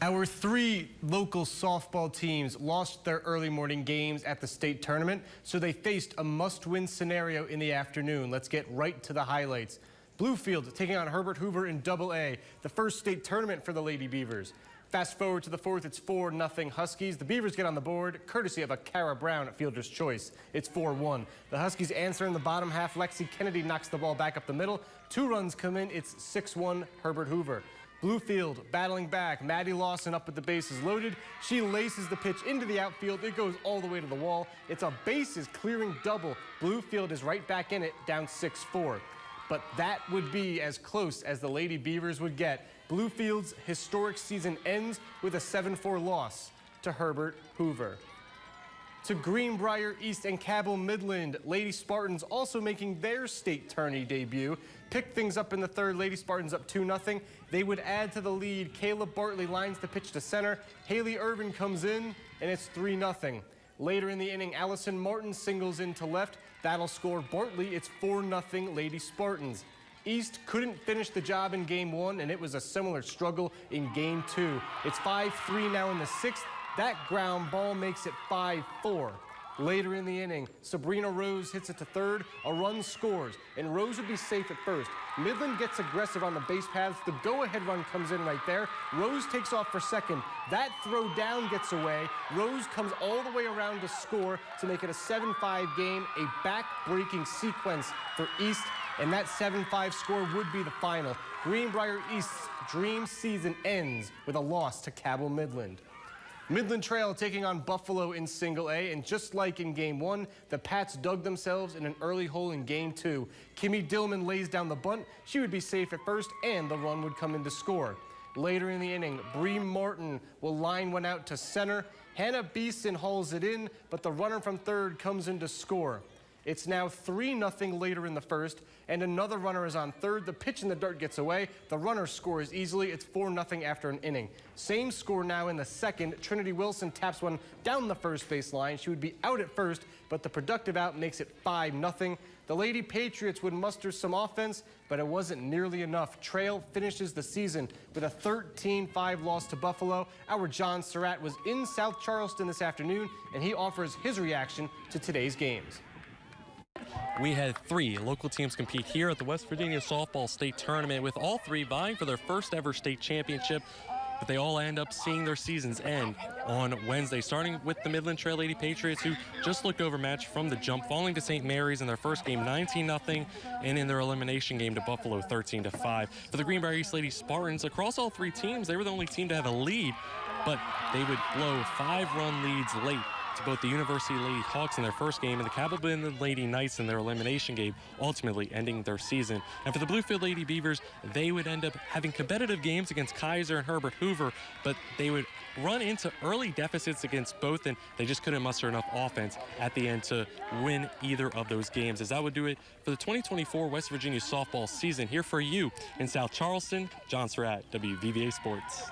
Our three local softball teams lost their early morning games at the state tournament, so they faced a must-win scenario in the afternoon. Let's get right to the highlights. Bluefield taking on Herbert Hoover in Double-A, the first state tournament for the Lady Beavers. Fast forward to the fourth, it's 4-0 Huskies. The Beavers get on the board, courtesy of a Kara Brown at fielder's choice. It's 4-1. The Huskies answer in the bottom half. Lexi Kennedy knocks the ball back up the middle. 2 runs come in. It's 6-1 Herbert Hoover. Bluefield battling back. Maddie Lawson up with the bases loaded. She laces the pitch into the outfield. It goes all the way to the wall. It's a bases clearing double. Bluefield is right back in it, down 6-4. But that would be as close as the Lady Beavers would get. Bluefield's historic season ends with a 7-4 loss to Herbert Hoover. To Greenbrier, East, and Cabell Midland, Lady Spartans also making their state tourney debut. Picked things up in the third. Lady Spartans up 2-0. They would add to the lead. Kayla Bartley lines the pitch to center. Haley Irvin comes in, and it's 3-0. Later in the inning, Allison Martin singles into left. That'll score Bartley. It's 4-0 Lady Spartans. East couldn't finish the job in Game 1, and it was a similar struggle in Game 2. It's 5-3 now in the sixth. That ground ball makes it 5-4. Later in the inning, Sabrina Rose hits it to third. A run scores, and Rose would be safe at first. Midland gets aggressive on the base paths. The go-ahead run comes in right there. Rose takes off for second. That throw down gets away. Rose comes all the way around to score to make it a 7-5 game, a back-breaking sequence for East, and that 7-5 score would be the final. Greenbrier East's dream season ends with a loss to Cabell Midland. Midland Trail taking on Buffalo in Single A, and just like in Game 1, the Pats dug themselves in an early hole in Game 2. Kimmy Dillman lays down the bunt. She would be safe at first, and the run would come in to score. Later in the inning, Bree Martin will line one out to center. Hannah Beeson hauls it in, but the runner from third comes in to score. It's now 3-0 later in the first, and another runner is on third. The pitch in the dirt gets away. The runner scores easily. It's 4-0 after an inning. Same score now in the second. Trinity Wilson taps one down the first base line. She would be out at first, but the productive out makes it 5-0. The Lady Patriots would muster some offense, but it wasn't nearly enough. Trail finishes the season with a 13-5 loss to Buffalo. Our John Surratt was in South Charleston this afternoon, and he offers his reaction to today's games. We had 3 local teams compete here at the West Virginia Softball State Tournament, with all 3 vying for their first ever state championship. But they all end up seeing their seasons end on Wednesday, starting with the Midland Trail Lady Patriots, who just looked overmatched from the jump, falling to St. Mary's in their first game 19-0, and in their elimination game to Buffalo 13-5. For the Greenbrier East Lady Spartans, across all 3 teams, they were the only team to have a lead, but they would blow 5-run leads late to both the University Lady Hawks in their first game and the Cabell Midland Lady Knights in their elimination game, ultimately ending their season. And for the Bluefield Lady Beavers, they would end up having competitive games against Kaiser and Herbert Hoover, but they would run into early deficits against both, and they just couldn't muster enough offense at the end to win either of those games. As that would do it for the 2024 West Virginia softball season. Here for you in South Charleston, John Surratt, WVVA Sports.